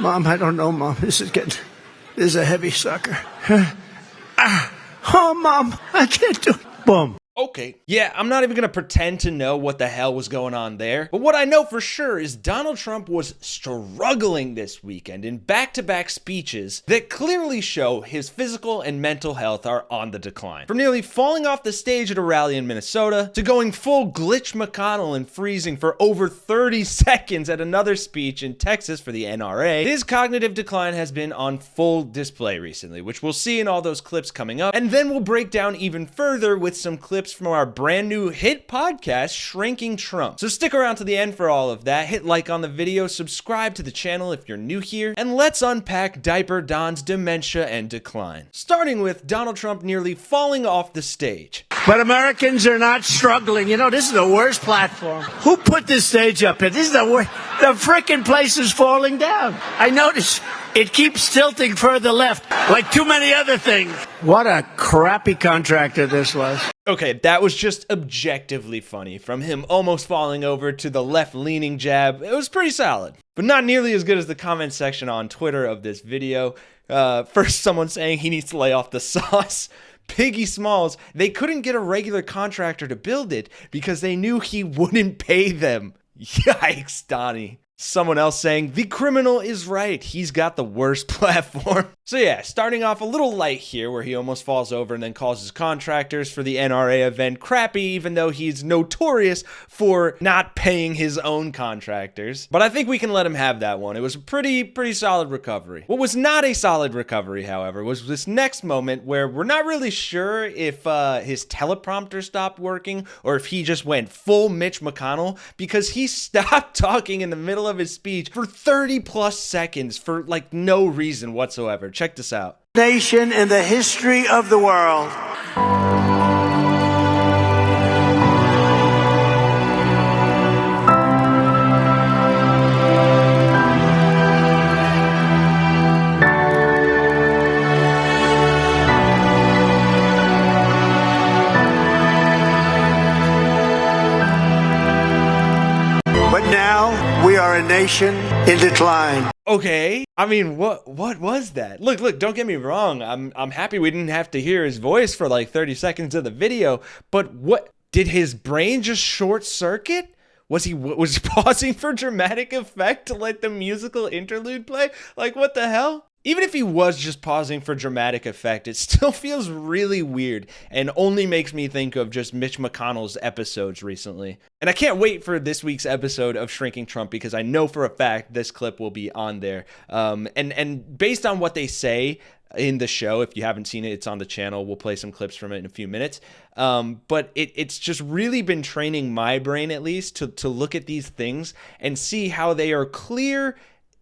Mom, I don't know, Mom. This is a heavy sucker. Oh, Mom, I can't do it. Boom. Okay, yeah, I'm not even gonna pretend to know what the hell was going on there, but what I know for sure is Donald Trump was struggling this weekend in back-to-back speeches that clearly show his physical and mental health are on the decline. From nearly falling off the stage at a rally in Minnesota, to going full Glitch McConnell and freezing for over 30 seconds at another speech in Texas for the NRA, his cognitive decline has been on full display recently, which we'll see in all those clips coming up, and then we'll break down even further with some clips from our brand new hit podcast, Shrinking Trump. So stick around to the end for all of that. Hit like on the video, subscribe to the channel if you're new here, and let's unpack Diaper Don's dementia and decline. Starting with Donald Trump nearly falling off the stage. But Americans are not struggling. You know, this is the worst platform. Who put this stage up here? This is the worst. The frickin' place is falling down. I notice it keeps tilting further left, like too many other things. What a crappy contractor this was. Okay, that was just objectively funny. From him almost falling over to the left-leaning jab, it was pretty solid. But not nearly as good as the comment section on Twitter of this video. First, someone saying he needs to lay off the sauce. Piggy Smalls, they couldn't get a regular contractor to build it because they knew he wouldn't pay them. Yikes, Donnie. Someone else saying, the criminal is right. He's got the worst platform. So yeah, starting off a little light here where he almost falls over and then calls his contractors for the NRA event crappy, even though he's notorious for not paying his own contractors. But I think we can let him have that one. It was a pretty solid recovery. What was not a solid recovery, however, was this next moment where we're not really sure if his teleprompter stopped working or if he just went full Mitch McConnell, because he stopped talking in the middle of his speech for 30 plus seconds for like no reason whatsoever. Check this out. Nation in the history of the world. But now we are a nation in decline. Okay, I mean, what was that? Look, don't get me wrong. I'm happy we didn't have to hear his voice for like 30 seconds of the video, but what, did his brain just short circuit? Was he pausing for dramatic effect to let the musical interlude play? Like, what the hell? Even if he was just pausing for dramatic effect, it still feels really weird and only makes me think of just Mitch McConnell's episodes recently. And I can't wait for this week's episode of Shrinking Trump because I know for a fact this clip will be on there. And based on what they say in the show, if you haven't seen it, it's on the channel. We'll play some clips from it in a few minutes. But it's just really been training my brain, at least, to look at these things and see how they are clear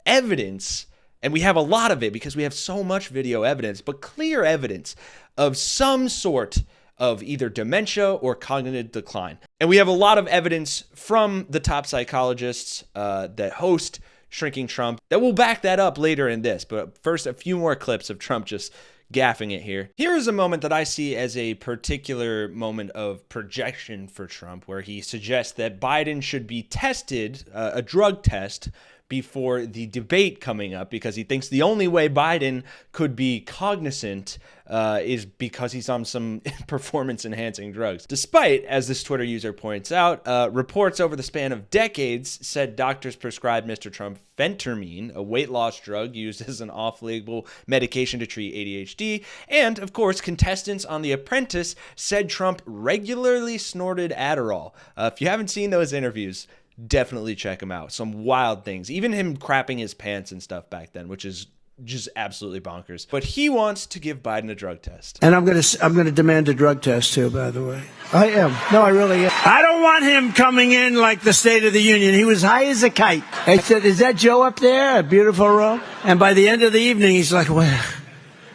evidence. And we have a lot of it because we have so much video evidence, but clear evidence of some sort of either dementia or cognitive decline. And we have a lot of evidence from the top psychologists that host Shrinking Trump that will back that up later in this. But first, a few more clips of Trump just gaffing it here. Here is a moment that I see as a particular moment of projection for Trump, where he suggests that Biden should be tested, a drug test, before the debate coming up, because he thinks the only way Biden could be cognizant is because he's on some performance-enhancing drugs. Despite, as this Twitter user points out, reports over the span of decades said doctors prescribed Mr. Trump phentermine, a weight loss drug used as an off-label medication to treat ADHD, and, of course, contestants on The Apprentice said Trump regularly snorted Adderall. If you haven't seen those interviews, definitely check him out. Some wild things. Even him crapping his pants and stuff back then, which is just absolutely bonkers. But he wants to give Biden a drug test. And I'm gonna demand a drug test too, by the way. I am. No, I really am. I don't want him coming in like the State of the Union. He was high as a kite. I said, is that Joe up there? A beautiful row? And by the end of the evening, he's like, well,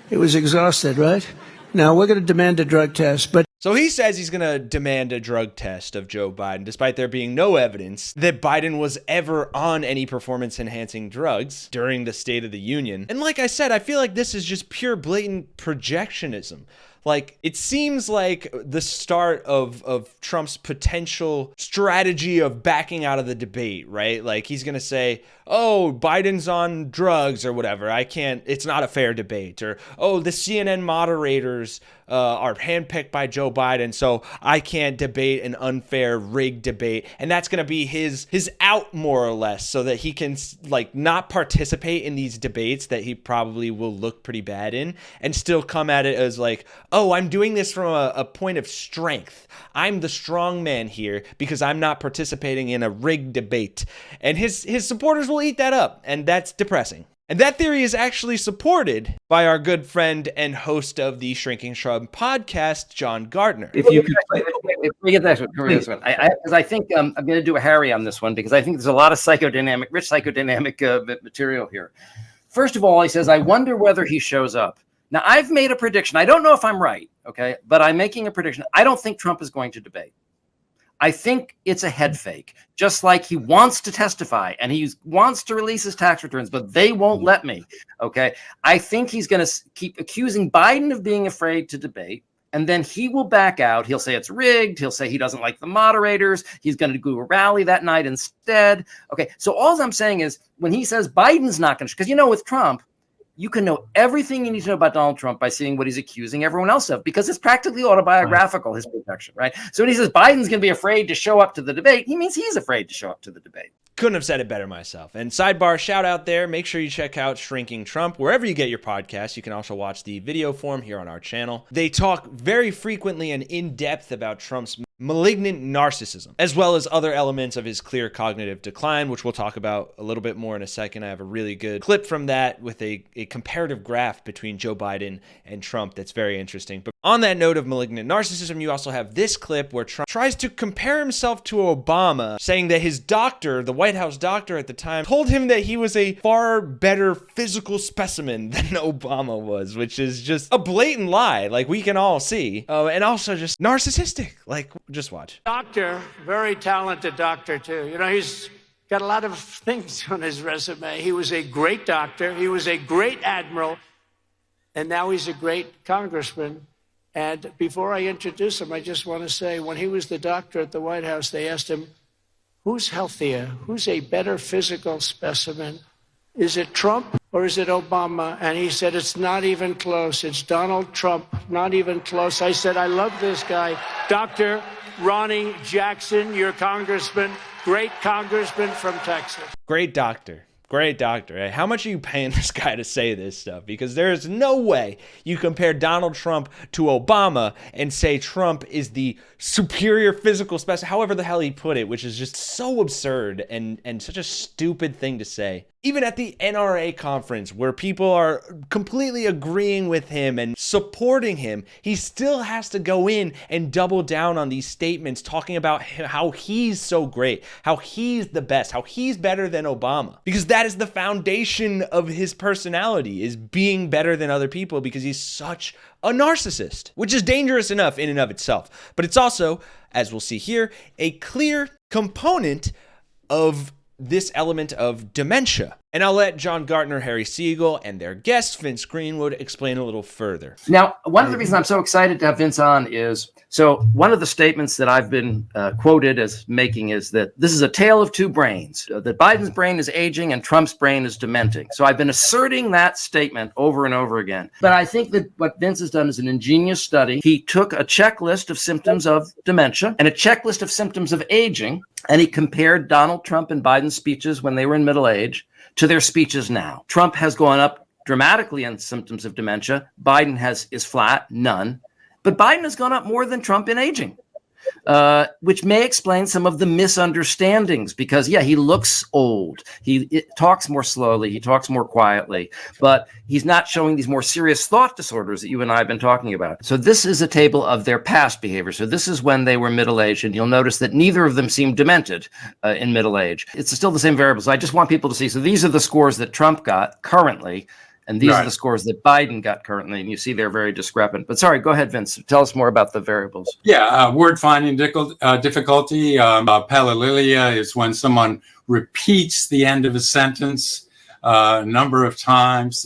it was exhausted, right? Now, we're going to demand a drug test, but... So he says he's going to demand a drug test of Joe Biden, despite there being no evidence that Biden was ever on any performance-enhancing drugs during the State of the Union. And like I said, I feel like this is just pure blatant projectionism. Like, it seems like the start of Trump's potential strategy of backing out of the debate, right? Like, he's going to say, oh, Biden's on drugs or whatever. It's not a fair debate. Or, oh, the CNN moderators are handpicked by Joe Biden, so I can't debate an unfair rigged debate. And that's going to be his out, more or less, so that he can, like, not participate in these debates that he probably will look pretty bad in, and still come at it as like, oh, I'm doing this from a point of strength. I'm the strong man here because I'm not participating in a rigged debate. And his supporters will eat that up, and that's depressing. And that theory is actually supported by our good friend and host of the Shrinking Shrub podcast, John Gartner. If you could, if we get this one, because I think I'm going to do a Harry on this one, because I think there's a lot of rich psychodynamic material here. First of all, he says, I wonder whether he shows up. Now, I've made a prediction. I don't know if I'm right, okay, but I'm making a prediction. I don't think Trump is going to debate. I think it's a head fake, just like he wants to testify and he wants to release his tax returns, but they won't let me, okay? I think he's going to keep accusing Biden of being afraid to debate, and then he will back out. He'll say it's rigged. He'll say he doesn't like the moderators. He's going to do a rally that night instead. Okay, so all I'm saying is when he says Biden's not going to, because, you know, with Trump, you can know everything you need to know about Donald Trump by seeing what he's accusing everyone else of, because it's practically autobiographical, his protection, right? So when he says Biden's going to be afraid to show up to the debate, he means he's afraid to show up to the debate. Couldn't have said it better myself. And sidebar shout out there, make sure you check out Shrinking Trump wherever you get your podcasts. You can also watch the video form here on our channel. They talk very frequently and in depth about Trump's malignant narcissism, as well as other elements of his clear cognitive decline, which we'll talk about a little bit more in a second. I have a really good clip from that with a comparative graph between Joe Biden and Trump that's very interesting. But on that note of malignant narcissism, you also have this clip where Trump tries to compare himself to Obama, saying that his doctor, the White House doctor at the time, told him that he was a far better physical specimen than Obama was, which is just a blatant lie, like we can all see, and also just narcissistic. Like, just watch. Doctor, very talented doctor too. You know, he's got a lot of things on his resume. He was a great doctor. He was a great admiral. And now he's a great congressman. And before I introduce him, I just want to say, when he was the doctor at the White House, they asked him, who's healthier? Who's a better physical specimen? Is it Trump or is it Obama? And he said, it's not even close. It's Donald Trump, not even close. I said, I love this guy. Dr. Ronnie Jackson, your congressman, great congressman from Texas. Great doctor. Great doctor. How much are you paying this guy to say this stuff? Because there's no way you compare Donald Trump to Obama and say Trump is the superior physical specimen, however the hell he put it, which is just so absurd and such a stupid thing to say. Even at the NRA conference, where people are completely agreeing with him and supporting him, he still has to go in and double down on these statements, talking about how he's so great, how he's the best, how he's better than Obama. Because that is the foundation of his personality, is being better than other people, because he's such a narcissist, which is dangerous enough in and of itself. But it's also, as we'll see here, a clear component of this element of dementia. And I'll let John Gartner, Harry Segal, and their guest, Vince Greenwood, explain a little further. Now, one of the reasons I'm so excited to have Vince on is, so one of the statements that I've been quoted as making is that this is a tale of two brains, that Biden's brain is aging and Trump's brain is dementing. So I've been asserting that statement over and over again. But I think that what Vince has done is an ingenious study. He took a checklist of symptoms of dementia and a checklist of symptoms of aging, and he compared Donald Trump and Biden's speeches when they were in middle age to their speeches now. Trump has gone up dramatically in symptoms of dementia. Biden is flat, none. But Biden has gone up more than Trump in aging, which may explain some of the misunderstandings, because, yeah, he looks old. He talks more slowly. He talks more quietly, but he's not showing these more serious thought disorders that you and I have been talking about. So this is a table of their past behavior. So this is when they were middle-aged, and you'll notice that neither of them seem demented in middle age. It's still the same variables. I just want people to see. So these are the scores that Trump got currently, and these are the scores that Biden got currently, and you see they're very discrepant. But sorry, go ahead, Vince. Tell us more about the variables. Yeah, word finding difficulty. Palilia is when someone repeats the end of a sentence a number of times.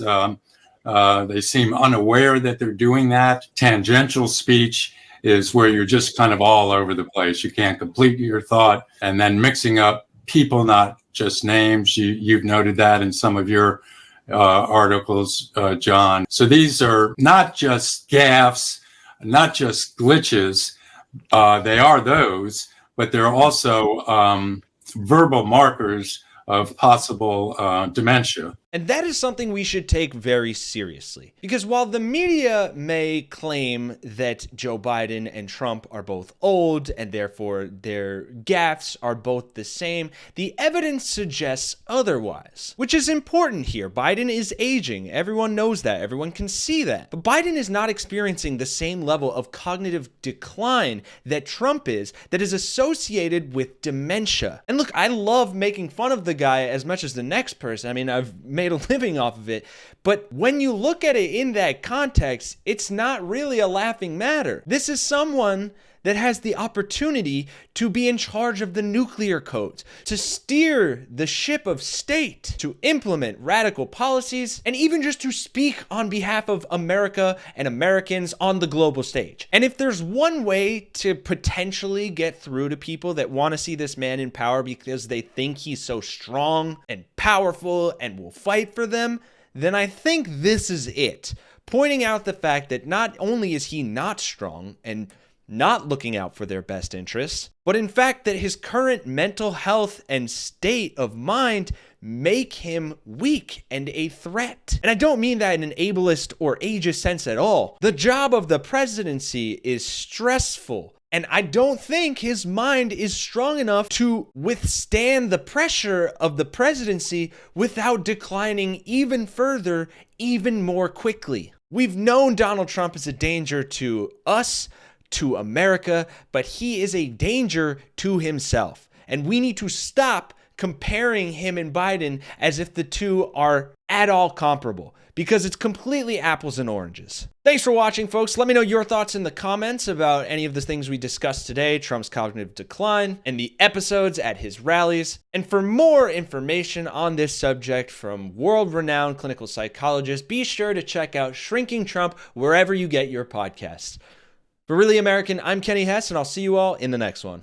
They seem unaware that they're doing that. Tangential speech is where you're just kind of all over the place. You can't complete your thought. And then mixing up people, not just names. You've noted that in some of your articles, John. So these are not just gaffes, not just glitches. They are those, but they're also verbal markers of possible dementia. And that is something we should take very seriously. Because while the media may claim that Joe Biden and Trump are both old and therefore their gaffes are both the same, the evidence suggests otherwise. Which is important here. Biden is aging. Everyone knows that. Everyone can see that. But Biden is not experiencing the same level of cognitive decline that Trump is, that is associated with dementia. And look, I love making fun of the guy as much as the next person. I mean, I've made a living off of it. But when you look at it in that context, it's not really a laughing matter. This is someone that has the opportunity to be in charge of the nuclear codes, to steer the ship of state, to implement radical policies, and even just to speak on behalf of America and Americans on the global stage. And if there's one way to potentially get through to people that want to see this man in power because they think he's so strong and powerful and will fight for them, then I think this is it. Pointing out the fact that not only is he not strong and not looking out for their best interests, but in fact that his current mental health and state of mind make him weak and a threat. And I don't mean that in an ableist or ageist sense at all. The job of the presidency is stressful, and I don't think his mind is strong enough to withstand the pressure of the presidency without declining even further, even more quickly. We've known Donald Trump is a danger to us, to America, but he is a danger to himself. And we need to stop comparing him and Biden as if the two are at all comparable, because it's completely apples and oranges. Thanks for watching, folks. Let me know your thoughts in the comments about any of the things we discussed today, Trump's cognitive decline, and the episodes at his rallies. And for more information on this subject from world-renowned clinical psychologists, be sure to check out Shrinking Trump wherever you get your podcasts. For Really American, I'm Kenny Hesse, and I'll see you all in the next one.